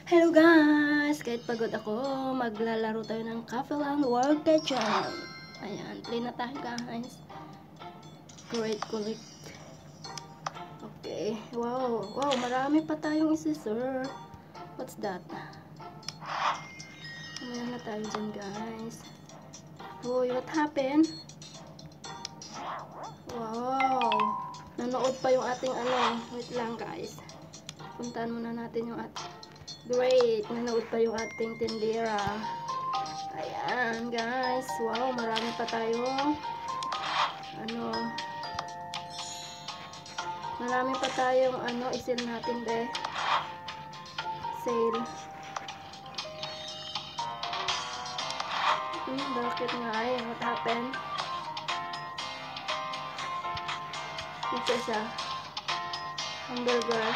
Hello guys! Kahit pagod ako, maglalaro tayo ng Cafeland World Kitchen. Ayan, play na tayo guys. Create, collect. Okay, wow, marami pa tayong isi-serve. What's that? Ayan na tayo dyan guys. Uy, what happened? Wow, nanood pa yung ating ano. Wait lang guys. Puntahan muna natin yung ating. Great, nanood pa yung ating tindera. Ayan guys, wow, marami pa tayong marami pa tayong i-sale natin be. Sale. Bakit nga eh, what happened? Ito siya, hamburger.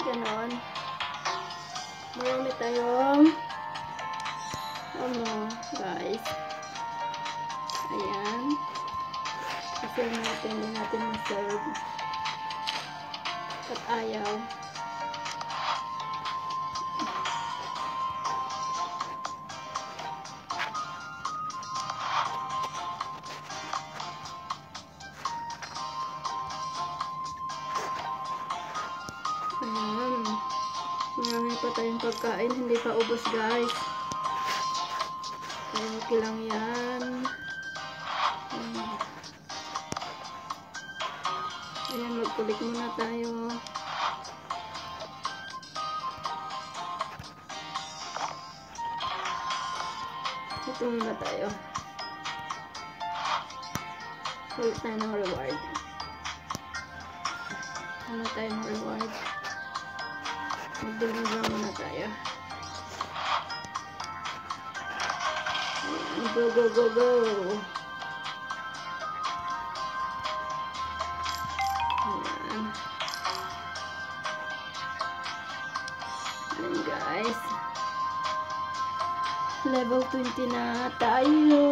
Ganon. Marami tayong guys. Ayan. Kasi natin, hindi natin ma-serve. At ayaw. Ayan. Marami pa tayong pagkain. Hindi pa ubos guys. Kaya okay lang yan. Ayan, magkulik muna tayo. Ito muna tayo. Kulit tayo ng reward. Ano tayo ng reward? Mag-deliver muna tayo. Ayan, go, go, go, go! Ayan. Ayan guys. Level 20 na tayo.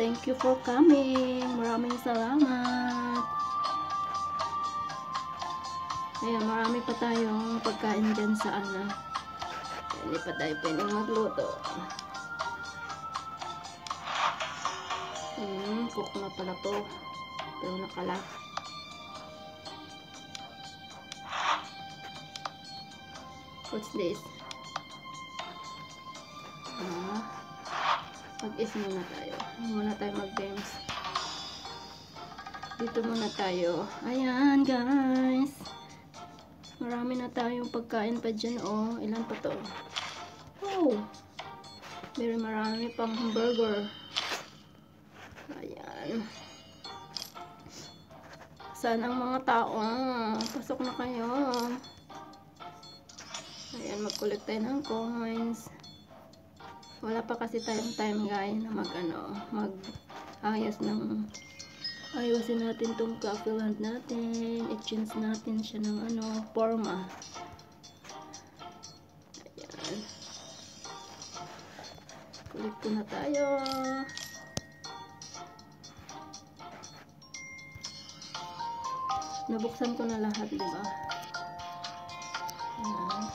Thank you for coming. Maraming salamat. Ayan, marami pa tayong pagkain dyan sa hindi pa tayo pwedeng magluto. Cook na pala to. Pero nakalak. What's this? Mag-is muna tayo. Muna tayo mag-games. Dito muna tayo. Ayan guys. Marami na tayong pagkain pa dyan. Oh, ilan pa to? Oh, very marami pang hamburger. Ayan. Saan ang mga tao? Pasok na kayo. Ayan, mag-collect tayo ng coins. Wala pa kasi tayong time guys na mag-ayos ng ayusin natin tong Cafeland natin. I-change natin siya ng forma. Ayan. Collect ko na tayo. Nabuksan ko na lahat, diba? Ayan.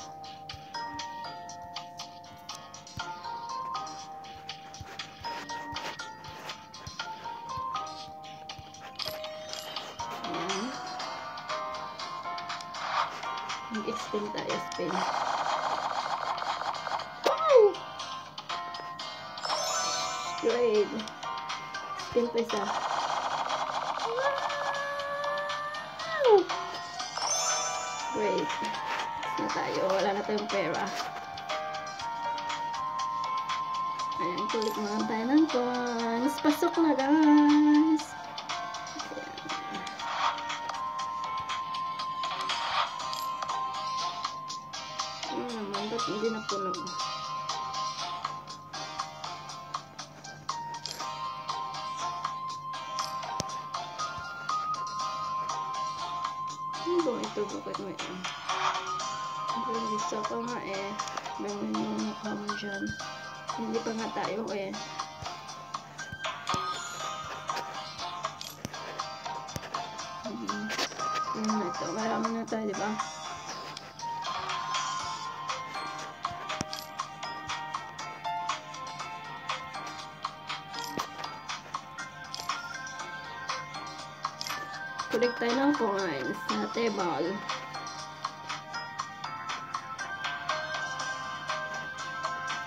Mag-spin tayo, spin. Wow! Great. Spin pa isa. Wow! Great. Na tayo. Wala na tayong pera. Ayan, kulit mo lang tayo ng coins. Pasok na guys. Ba't hindi na puno? Ano ba ito? Bakit mo ito? Ang isa pa nga eh. Ganyan yung mukha mo dyan. Hindi pa nga tayo eh. Ito, marami na tayo, diba? Collect tayo ng coins na table.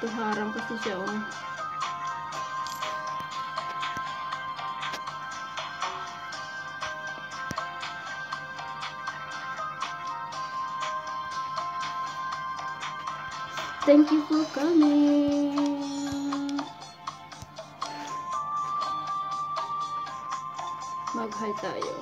Ito, harang kasi siya, oh. Thank you for coming. Mag-hi tayo.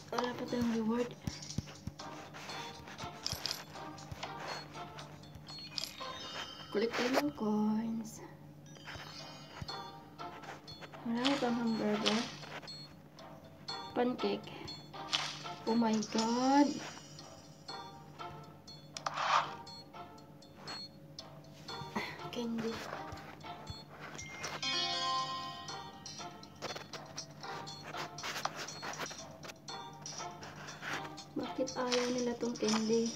Wala pa tayong reward. Collect tayo ng coins. Marami pang hamburger. Pancake. Oh my god. Candy. Bakit ayaw nila tong candy?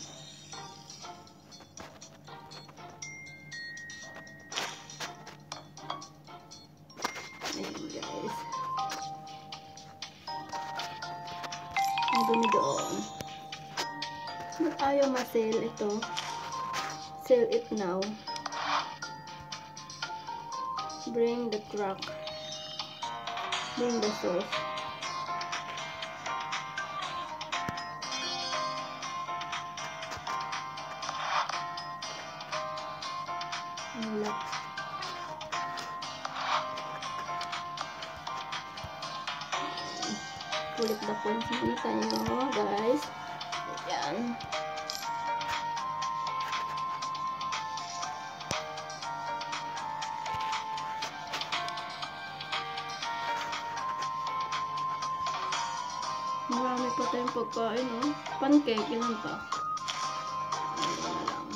Ayan guys. Ang dumi doon. Ba't ayaw ma-sell ito? Sell it now. Bring the truck. Bring the sauce. Wala. Ulit the points muna tayo, guys. Ayan. Marami pa tayong pagkain, oh. Pancake, ilan pa? Ayan na lang.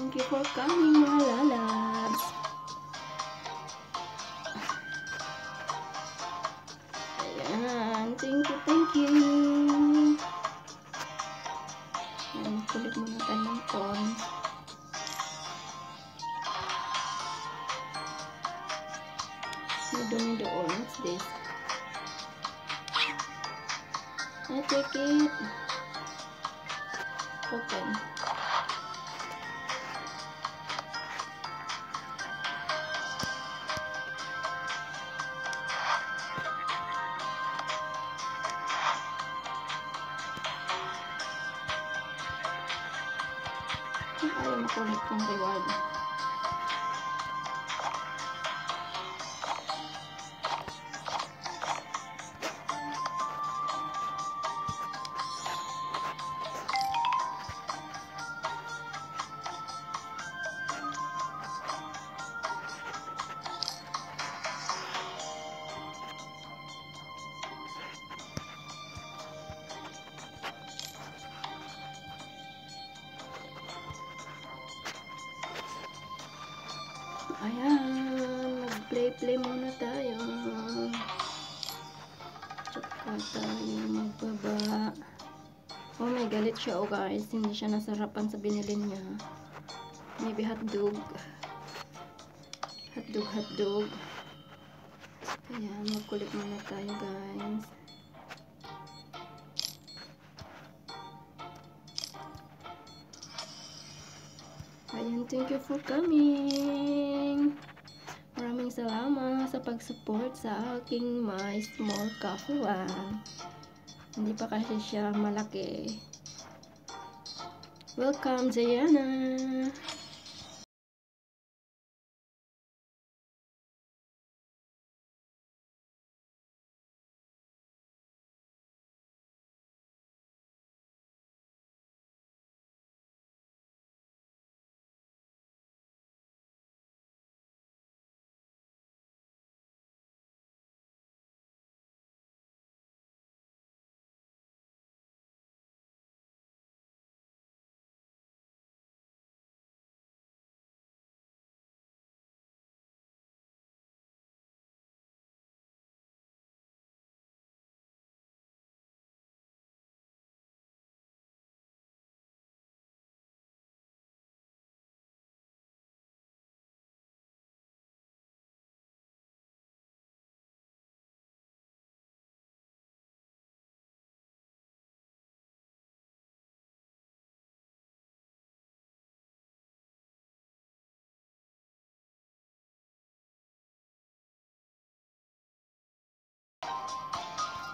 Thank you for coming, mga lalabs. Ayan. Thank you, thank you. Ayan, kulit muna tayo ng coins. May dumi doon. What's this? I take it. Open. Ayaw makulit kong reward. Ayan, mag-play muna tayo. Tsaka tayo magbaba. Oh my, galit siya, oh guys. Hindi siya nasarapan sa binili niya. Maybe hotdog. Hotdog. Ayan, magkulit muna tayo, guys. Ayan, thank you for coming. Maraming salamat sa pag-support sa aking my small kafuan. Hindi pa kasi siya malaki. Welcome, Jayana.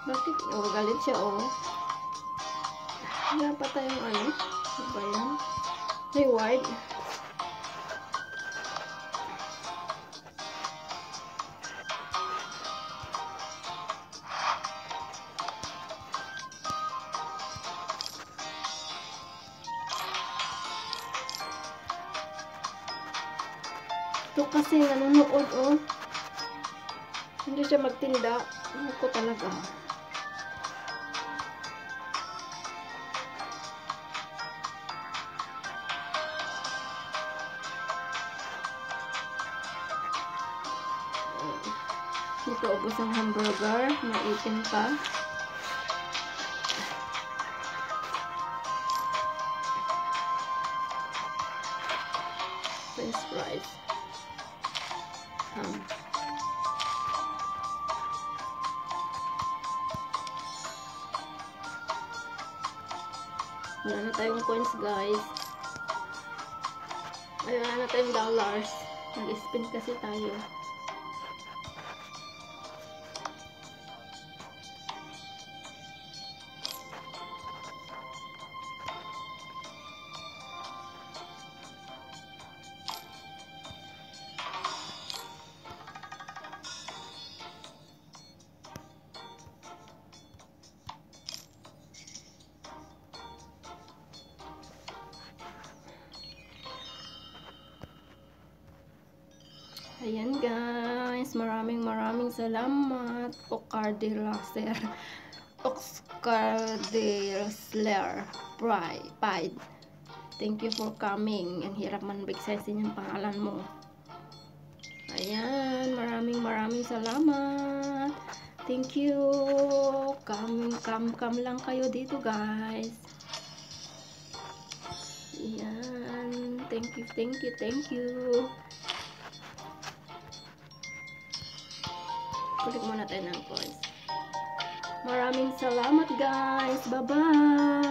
Bakit? Oh, galit siya, oh. Wala pa tayong ano? Ano ba yan? Reward. Ito kasi nanonood, oh. Hindi siya magtinda. Ano ko talaga. Dito ubos ang hamburger. Maitim pa. French fries. Wala na tayong coins, guys. Ay, wala na tayong dollars. Nag-spin kasi tayo. Ayan guys, maraming salamat. Oscar de Lasler Pride. Thank you for coming. Ang hirap man bigsasin yung pangalan mo. Ayan, maraming salamat. Thank you. Come lang kayo dito guys. Ayan, thank you. Kulik muna tayo ng coins. Maraming salamat guys. Bye-bye.